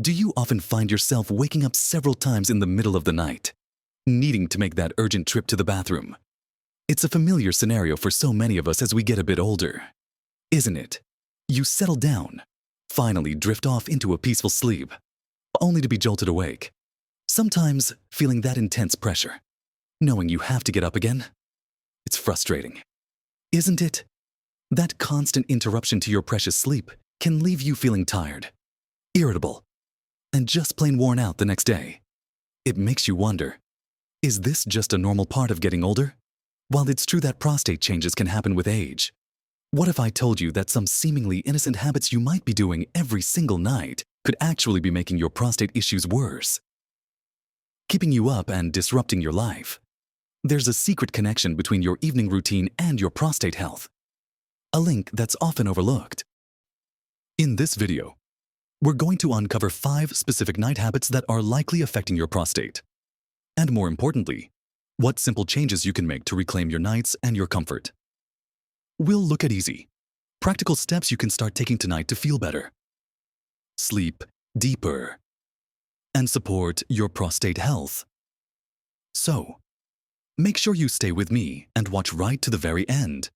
Do you often find yourself waking up several times in the middle of the night, needing to make that urgent trip to the bathroom? It's a familiar scenario for so many of us as we get a bit older, isn't it? You settle down, finally drift off into a peaceful sleep, only to be jolted awake. Sometimes feeling that intense pressure, knowing you have to get up again. It's frustrating, isn't it? That constant interruption to your precious sleep can leave you feeling tired, irritable, and just plain worn out the next day. It makes you wonder, is this just a normal part of getting older? While it's true that prostate changes can happen with age, what if I told you that some seemingly innocent habits you might be doing every single night could actually be making your prostate issues worse, keeping you up and disrupting your life? There's a secret connection between your evening routine and your prostate health, a link that's often overlooked. In this video, we're going to uncover 5 specific night habits that are likely affecting your prostate. And more importantly, what simple changes you can make to reclaim your nights and your comfort. We'll look at easy, practical steps you can start taking tonight to feel better, sleep deeper, and support your prostate health. So, make sure you stay with me and watch right to the very end,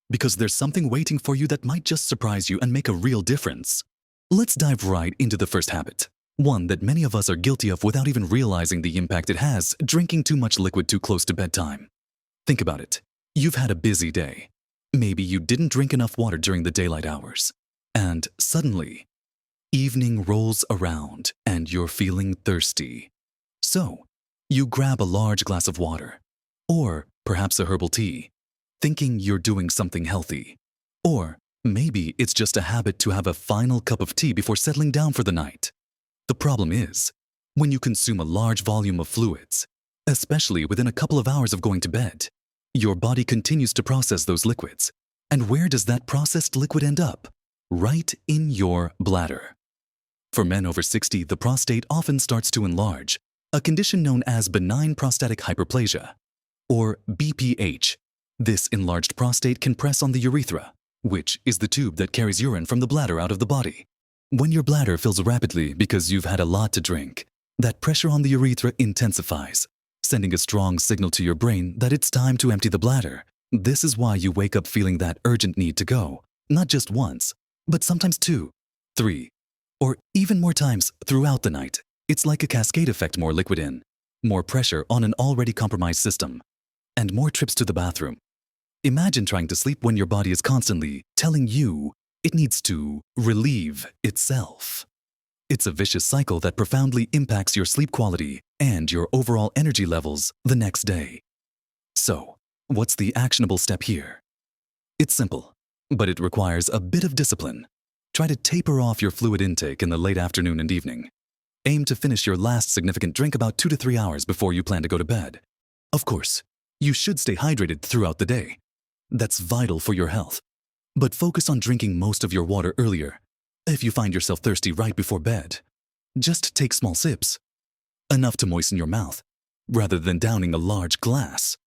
because there's something waiting for you that might just surprise you and make a real difference. Let's dive right into the first habit, one that many of us are guilty of without even realizing the impact it has: drinking too much liquid too close to bedtime. Think about it. You've had a busy day. Maybe you didn't drink enough water during the daylight hours. And suddenly, evening rolls around and you're feeling thirsty. So, you grab a large glass of water, or perhaps a herbal tea, thinking you're doing something healthy. Or maybe it's just a habit to have a final cup of tea before settling down for the night. The problem is, when you consume a large volume of fluids, especially within a couple of hours of going to bed, your body continues to process those liquids. And where does that processed liquid end up? Right in your bladder. For men over 60, the prostate often starts to enlarge, a condition known as benign prostatic hyperplasia, or BPH. This enlarged prostate can press on the urethra, which is the tube that carries urine from the bladder out of the body. When your bladder fills rapidly because you've had a lot to drink, that pressure on the urethra intensifies, sending a strong signal to your brain that it's time to empty the bladder. This is why you wake up feeling that urgent need to go, not just once, but sometimes 2, 3, or even more times throughout the night. It's like a cascade effect: more liquid in, more pressure on an already compromised system, and more trips to the bathroom. Imagine trying to sleep when your body is constantly telling you it needs to relieve itself. It's a vicious cycle that profoundly impacts your sleep quality and your overall energy levels the next day. So, what's the actionable step here? It's simple, but it requires a bit of discipline. Try to taper off your fluid intake in the late afternoon and evening. Aim to finish your last significant drink about 2 to 3 hours before you plan to go to bed. Of course, you should stay hydrated throughout the day. That's vital for your health. But focus on drinking most of your water earlier. If you find yourself thirsty right before bed, just take small sips, enough to moisten your mouth, rather than downing a large glass.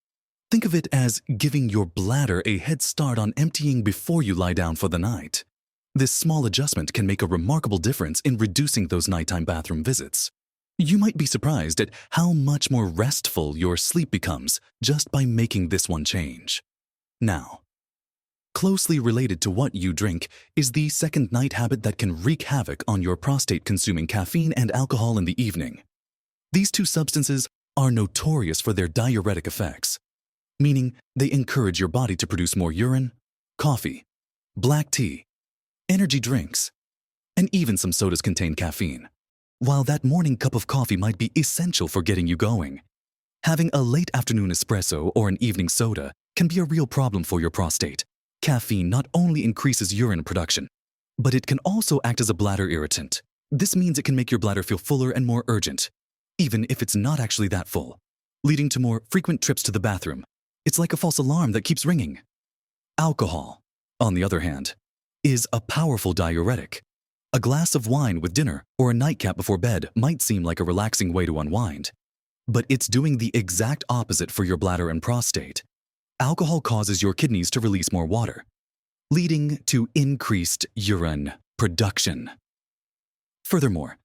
Think of it as giving your bladder a head start on emptying before you lie down for the night. This small adjustment can make a remarkable difference in reducing those nighttime bathroom visits. You might be surprised at how much more restful your sleep becomes just by making this one change. Now, closely related to what you drink is the second night habit that can wreak havoc on your prostate: consuming caffeine and alcohol in the evening. These 2 substances are notorious for their diuretic effects, meaning they encourage your body to produce more urine. Coffee, black tea, energy drinks, and even some sodas contain caffeine. While that morning cup of coffee might be essential for getting you going, having a late afternoon espresso or an evening soda can be a real problem for your prostate. Caffeine not only increases urine production, but it can also act as a bladder irritant. This means it can make your bladder feel fuller and more urgent, even if it's not actually that full, leading to more frequent trips to the bathroom. It's like a false alarm that keeps ringing. Alcohol, on the other hand, is a powerful diuretic. A glass of wine with dinner or a nightcap before bed might seem like a relaxing way to unwind, but it's doing the exact opposite for your bladder and prostate. Alcohol causes your kidneys to release more water, leading to increased urine production. Furthermore,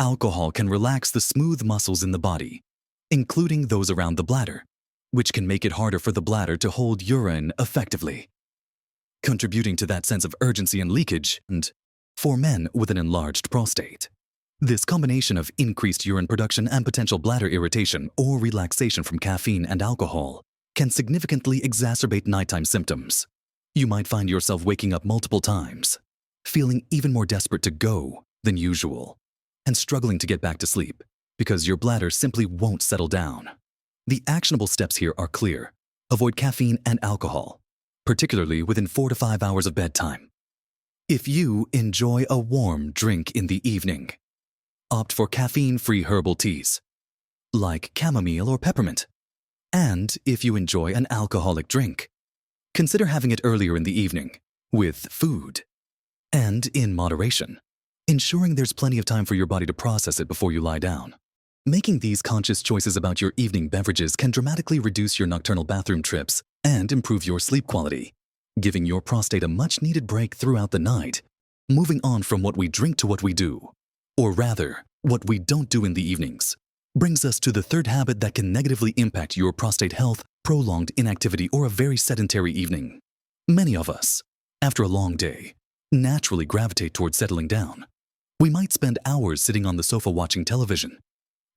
Alcohol can relax the smooth muscles in the body, including those around the bladder, which can make it harder for the bladder to hold urine effectively, contributing to that sense of urgency and leakage, and for men with an enlarged prostate. This combination of increased urine production and potential bladder irritation or relaxation from caffeine and alcohol can significantly exacerbate nighttime symptoms. You might find yourself waking up multiple times, feeling even more desperate to go than usual, and struggling to get back to sleep because your bladder simply won't settle down. The actionable steps here are clear. Avoid caffeine and alcohol, particularly within 4 to 5 hours of bedtime. If you enjoy a warm drink in the evening, opt for caffeine-free herbal teas, like chamomile or peppermint. And if you enjoy an alcoholic drink, consider having it earlier in the evening, with food, and in moderation, ensuring there's plenty of time for your body to process it before you lie down. Making these conscious choices about your evening beverages can dramatically reduce your nocturnal bathroom trips and improve your sleep quality, giving your prostate a much-needed break throughout the night. Moving on from what we drink to what we do, or rather, what we don't do in the evenings, brings us to the third habit that can negatively impact your prostate health: prolonged inactivity or a very sedentary evening. Many of us, after a long day, naturally gravitate towards settling down. We might spend hours sitting on the sofa watching television,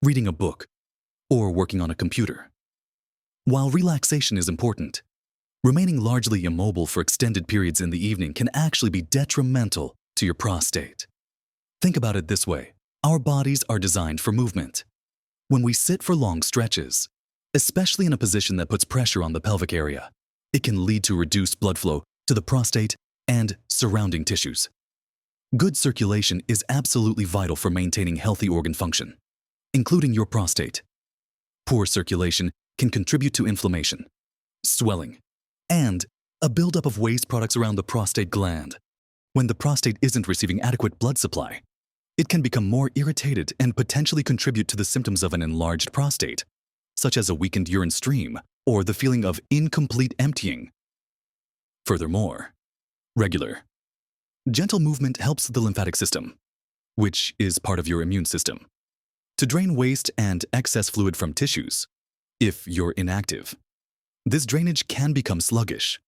reading a book, or working on a computer. While relaxation is important, remaining largely immobile for extended periods in the evening can actually be detrimental to your prostate. Think about it this way. Our bodies are designed for movement. When we sit for long stretches, especially in a position that puts pressure on the pelvic area, it can lead to reduced blood flow to the prostate and surrounding tissues. Good circulation is absolutely vital for maintaining healthy organ function, including your prostate. Poor circulation can contribute to inflammation, swelling, and a buildup of waste products around the prostate gland. When the prostate isn't receiving adequate blood supply, it can become more irritated and potentially contribute to the symptoms of an enlarged prostate, such as a weakened urine stream or the feeling of incomplete emptying. Furthermore, regular, gentle movement helps the lymphatic system, which is part of your immune system, to drain waste and excess fluid from tissues. If you're inactive, this drainage can become sluggish,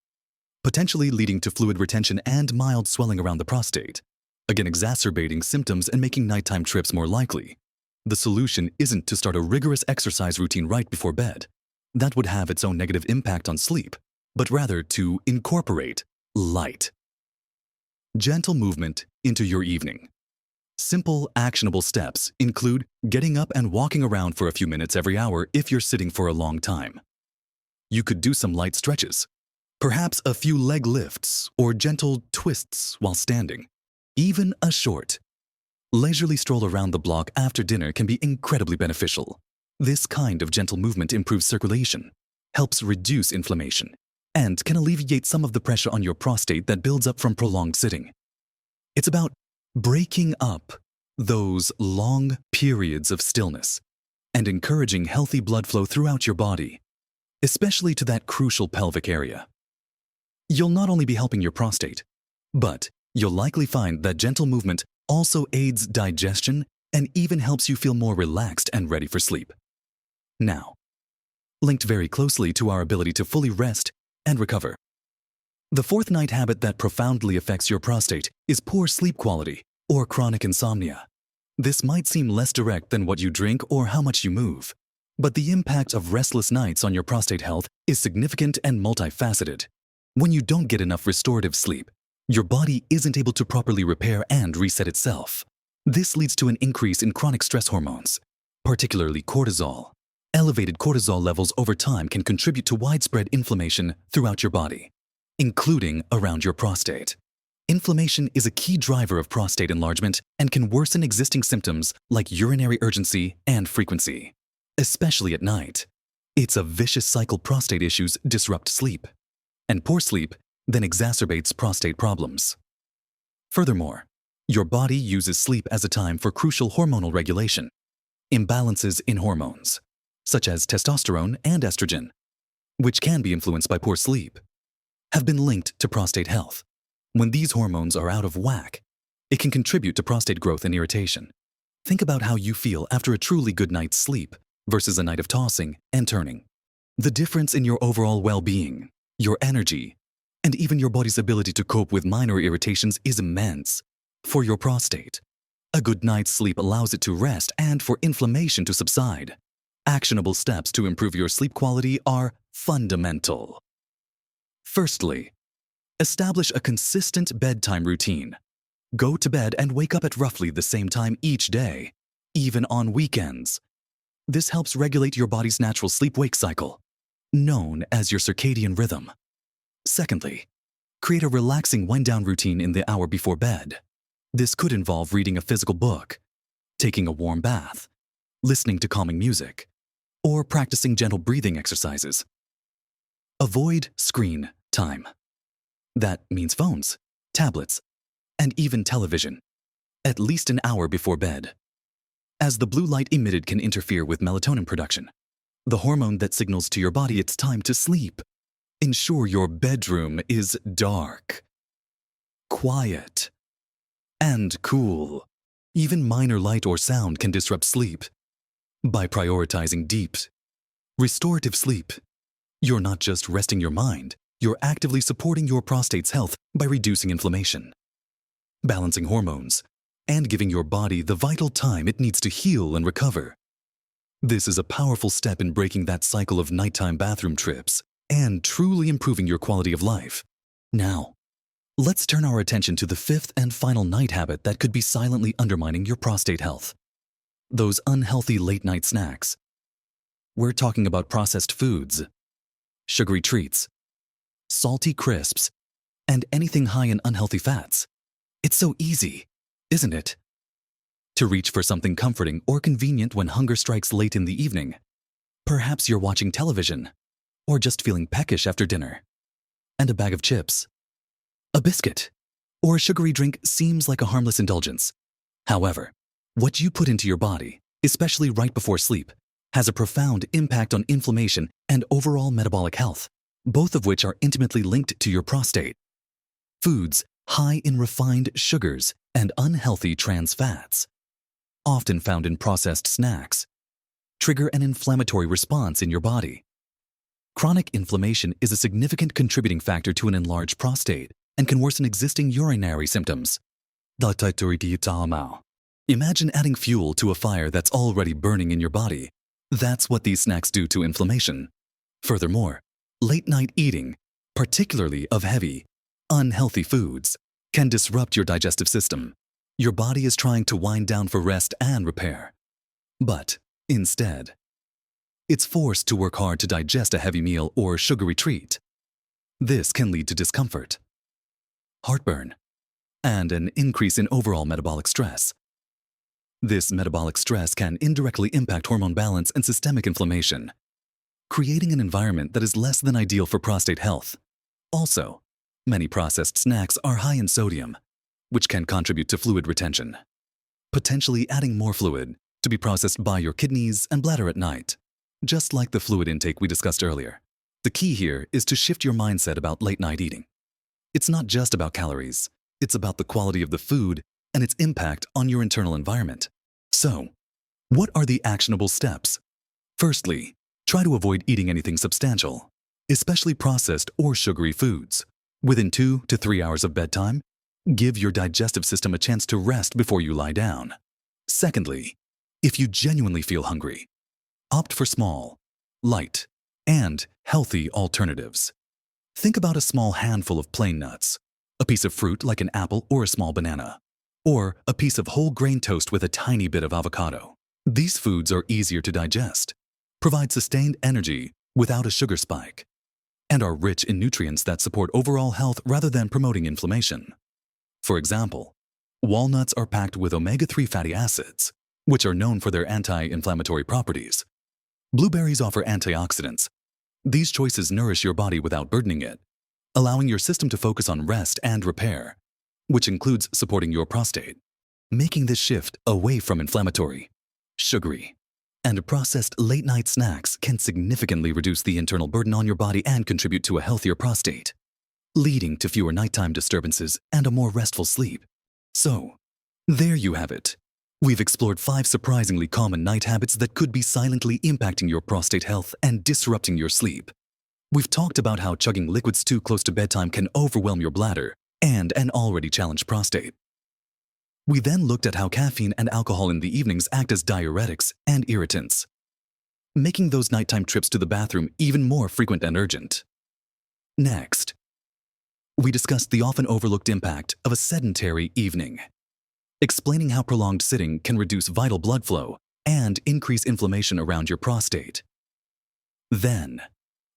potentially leading to fluid retention and mild swelling around the prostate, again exacerbating symptoms and making nighttime trips more likely. The solution isn't to start a rigorous exercise routine right before bed. That would have its own negative impact on sleep, but rather to incorporate light, gentle movement into your evening. Simple, actionable steps include getting up and walking around for a few minutes every hour if you're sitting for a long time. You could do some light stretches, perhaps a few leg lifts or gentle twists while standing. Even a short, leisurely stroll around the block after dinner can be incredibly beneficial. This kind of gentle movement improves circulation, helps reduce inflammation, and can alleviate some of the pressure on your prostate that builds up from prolonged sitting. It's about breaking up those long periods of stillness and encouraging healthy blood flow throughout your body, especially to that crucial pelvic area. You'll not only be helping your prostate, but you'll likely find that gentle movement also aids digestion and even helps you feel more relaxed and ready for sleep. Now, linked very closely to our ability to fully rest and recover, the fourth night habit that profoundly affects your prostate is poor sleep quality or chronic insomnia. This might seem less direct than what you drink or how much you move, but the impact of restless nights on your prostate health is significant and multifaceted. When you don't get enough restorative sleep, your body isn't able to properly repair and reset itself. This leads to an increase in chronic stress hormones, particularly cortisol. Elevated cortisol levels over time can contribute to widespread inflammation throughout your body, including around your prostate. Inflammation is a key driver of prostate enlargement and can worsen existing symptoms like urinary urgency and frequency, especially at night. It's a vicious cycle. Prostate issues disrupt sleep, and poor sleep then exacerbates prostate problems. Furthermore, your body uses sleep as a time for crucial hormonal regulation. Imbalances in hormones, such as testosterone and estrogen, which can be influenced by poor sleep, have been linked to prostate health. When these hormones are out of whack, it can contribute to prostate growth and irritation, Think about how you feel after a truly good night's sleep versus a night of tossing and turning. The difference in your overall well-being, your energy, and even your body's ability to cope with minor irritations is immense. For your prostate, a good night's sleep allows it to rest and for inflammation to subside. Actionable steps to improve your sleep quality are fundamental. Firstly, establish a consistent bedtime routine. Go to bed and wake up at roughly the same time each day, even on weekends. This helps regulate your body's natural sleep-wake cycle, known as your circadian rhythm. Secondly, create a relaxing wind-down routine in the hour before bed. This could involve reading a physical book, taking a warm bath, listening to calming music, or practicing gentle breathing exercises. Avoid screen time. That means phones, tablets, and even television, at least an hour before bed, as the blue light emitted can interfere with melatonin production, the hormone that signals to your body it's time to sleep. Ensure your bedroom is dark, quiet, and cool. Even minor light or sound can disrupt sleep. By prioritizing deep, restorative sleep, you're not just resting your mind, you're actively supporting your prostate's health by reducing inflammation, balancing hormones, and giving your body the vital time it needs to heal and recover. This is a powerful step in breaking that cycle of nighttime bathroom trips and truly improving your quality of life. Now, let's turn our attention to the fifth and final night habit that could be silently undermining your prostate health. Those unhealthy late-night snacks. We're talking about processed foods, sugary treats, salty crisps, and anything high in unhealthy fats. It's so easy, isn't it? To reach for something comforting or convenient when hunger strikes late in the evening. Perhaps you're watching television, or just feeling peckish after dinner. And a bag of chips, a biscuit, or a sugary drink seems like a harmless indulgence. However, what you put into your body, especially right before sleep, has a profound impact on inflammation and overall metabolic health, both of which are intimately linked to your prostate. Foods high in refined sugars and unhealthy trans fats, often found in processed snacks, trigger an inflammatory response in your body. Chronic inflammation is a significant contributing factor to an enlarged prostate and can worsen existing urinary symptoms. Imagine adding fuel to a fire that's already burning in your body. That's what these snacks do to inflammation. Furthermore, late-night eating, particularly of heavy, unhealthy foods, can disrupt your digestive system. Your body is trying to wind down for rest and repair. But, instead, it's forced to work hard to digest a heavy meal or sugary treat. This can lead to discomfort, heartburn, and an increase in overall metabolic stress. This metabolic stress can indirectly impact hormone balance and systemic inflammation, creating an environment that is less than ideal for prostate health. Also, many processed snacks are high in sodium, which can contribute to fluid retention, potentially adding more fluid to be processed by your kidneys and bladder at night. Just like the fluid intake we discussed earlier, the key here is to shift your mindset about late-night eating. It's not just about calories, it's about the quality of the food and its impact on your internal environment. So, what are the actionable steps? Firstly, try to avoid eating anything substantial, especially processed or sugary foods. Within 2 to 3 hours of bedtime, give your digestive system a chance to rest before you lie down. Secondly, if you genuinely feel hungry, opt for small, light, and healthy alternatives. Think about a small handful of plain nuts, a piece of fruit like an apple or a small banana, or a piece of whole grain toast with a tiny bit of avocado. These foods are easier to digest, provide sustained energy without a sugar spike, and are rich in nutrients that support overall health rather than promoting inflammation. For example, walnuts are packed with omega-3 fatty acids, which are known for their anti-inflammatory properties. Blueberries offer antioxidants. These choices nourish your body without burdening it, allowing your system to focus on rest and repair, which includes supporting your prostate. Making this shift away from inflammatory, sugary, and processed late-night snacks can significantly reduce the internal burden on your body and contribute to a healthier prostate, leading to fewer nighttime disturbances and a more restful sleep. So, there you have it. We've explored 5 surprisingly common night habits that could be silently impacting your prostate health and disrupting your sleep. We've talked about how chugging liquids too close to bedtime can overwhelm your bladder and an already challenged prostate. We then looked at how caffeine and alcohol in the evenings act as diuretics and irritants, making those nighttime trips to the bathroom even more frequent and urgent. Next, we discussed the often overlooked impact of a sedentary evening, explaining how prolonged sitting can reduce vital blood flow and increase inflammation around your prostate. Then,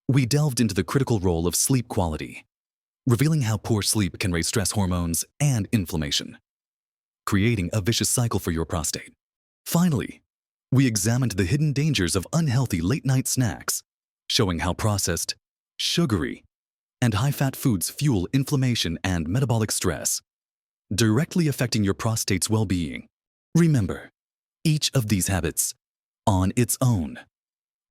we delved into the critical role of sleep quality, revealing how poor sleep can raise stress hormones and inflammation, creating a vicious cycle for your prostate. Finally, we examined the hidden dangers of unhealthy late-night snacks, showing how processed, sugary, and high-fat foods fuel inflammation and metabolic stress, directly affecting your prostate's well-being. Remember, each of these habits, on its own,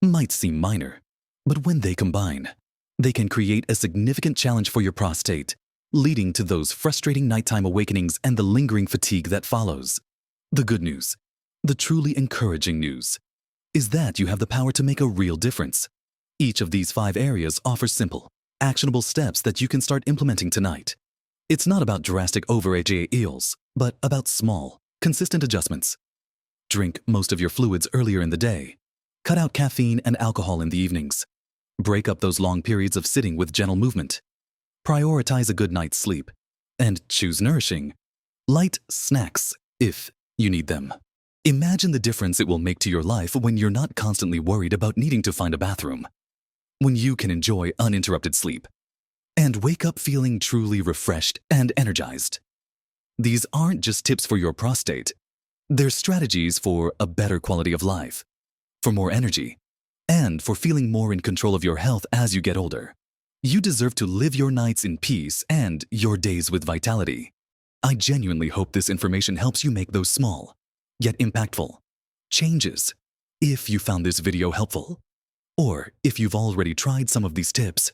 might seem minor, but when they combine, they can create a significant challenge for your prostate, leading to those frustrating nighttime awakenings and the lingering fatigue that follows. The good news, the truly encouraging news, is that you have the power to make a real difference. Each of these 5 areas offers simple, actionable steps that you can start implementing tonight. It's not about drastic overeals, but about small, consistent adjustments. Drink most of your fluids earlier in the day. Cut out caffeine and alcohol in the evenings. Break up those long periods of sitting with gentle movement. Prioritize a good night's sleep. And choose nourishing, light snacks if you need them. Imagine the difference it will make to your life when you're not constantly worried about needing to find a bathroom. When you can enjoy uninterrupted sleep and wake up feeling truly refreshed and energized. These aren't just tips for your prostate. They're strategies for a better quality of life, for more energy, and for feeling more in control of your health as you get older. You deserve to live your nights in peace and your days with vitality. I genuinely hope this information helps you make those small, yet impactful, changes. If you found this video helpful, or if you've already tried some of these tips,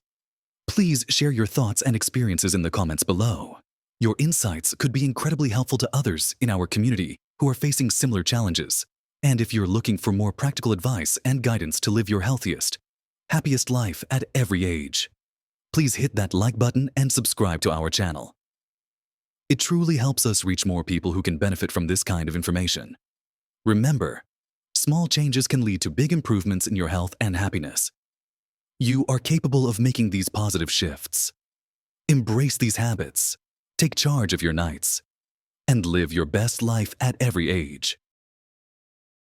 please share your thoughts and experiences in the comments below. Your insights could be incredibly helpful to others in our community who are facing similar challenges. And if you're looking for more practical advice and guidance to live your healthiest, happiest life at every age, please hit that like button and subscribe to our channel. It truly helps us reach more people who can benefit from this kind of information. Remember, small changes can lead to big improvements in your health and happiness. You are capable of making these positive shifts. Embrace these habits, take charge of your nights, and live your best life at every age.